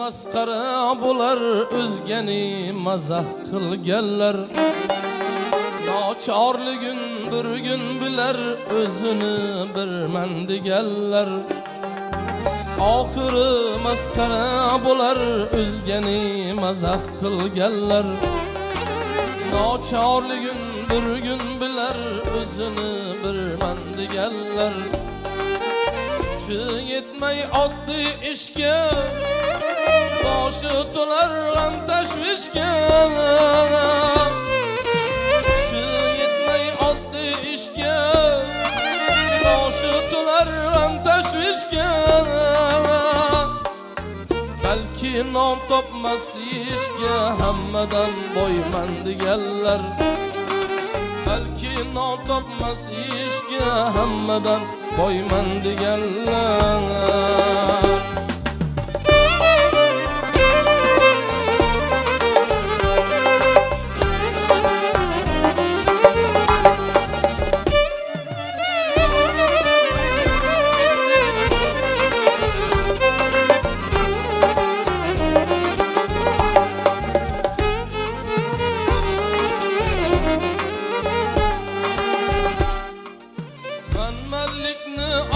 Masqara bular o'zgani mazah qilganlar. Nochorligin bir gün bilar o'zini birman deganlar. Oxiri masqara bular o'zgani mazah qilganlar. Nochorligin bir gün bilar o'zini birman deganlar. Kuchi yetmay oddiy ishga boshi to'lar g'am tashvishga. Kuchi yetmay oddiy ishga boshi to'lar g'am tashvishga. Balki nom topmas ishga hammadan boyman deganlar. Balki nom topmas ishga hammadan boyman deganlar.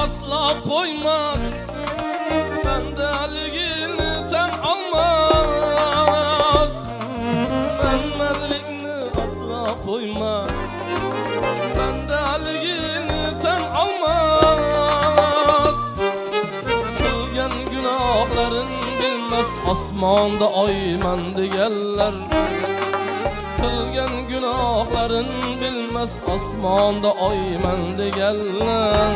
Asla koymaz, bendeligini tan almaz. Bendeligini asla koymaz, bendeligini tan almaz. Kılgan günahların bilmez, osmonda oyman deganlar. Kılgan günahların bilmez, osmonda oyman deganlar.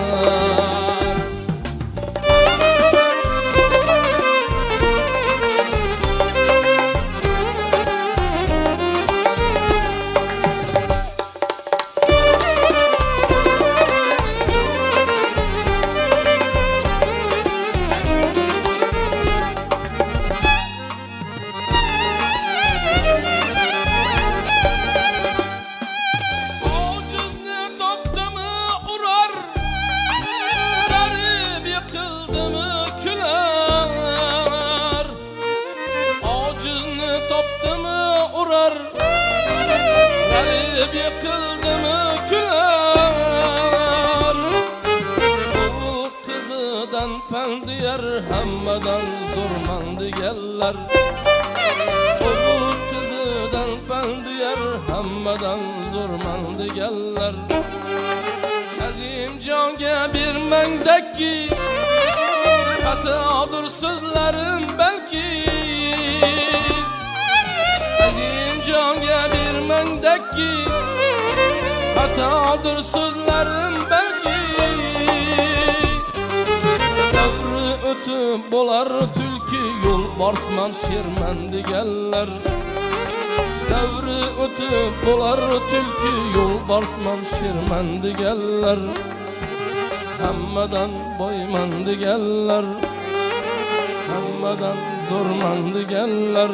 Garip yıkıldı mı küler. Bu kızıdan pendiyer hammadan zorman deganlar. Bu kızıdan pendiyer hammadan zorman deganlar. Azim jonga bir mendeki hatadır sözlerim belki. Azim jonga bir mendeki hatadır sözlerim belki. Davri o'tib bo'lar tulki yo'l borsman sherman deganlar. Davri o'tib bo'lar tulki yo'l borsman sherman deganlar. Hammadan boyman deganlar, hammadan zo'rman deganlar.